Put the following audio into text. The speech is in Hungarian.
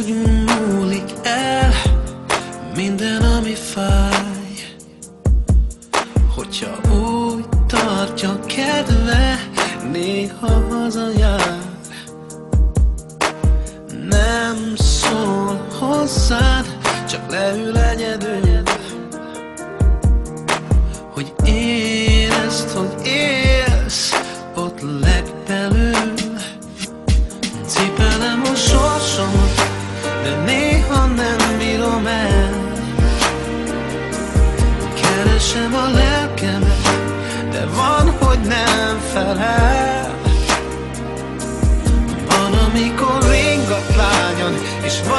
úgy múlik el minden, ami fáj, hogyha úgy tartja kedve, néha hazajár. Nem szól hozzád, csak leül egyedül, hogy érezd, hogy élsz ott legbelül. Cipelem a sorsomat, de néha nem bírom el. Keresem a lelkemet, de van, hogy nem felel. Van, amikor ringat lágyan, és van,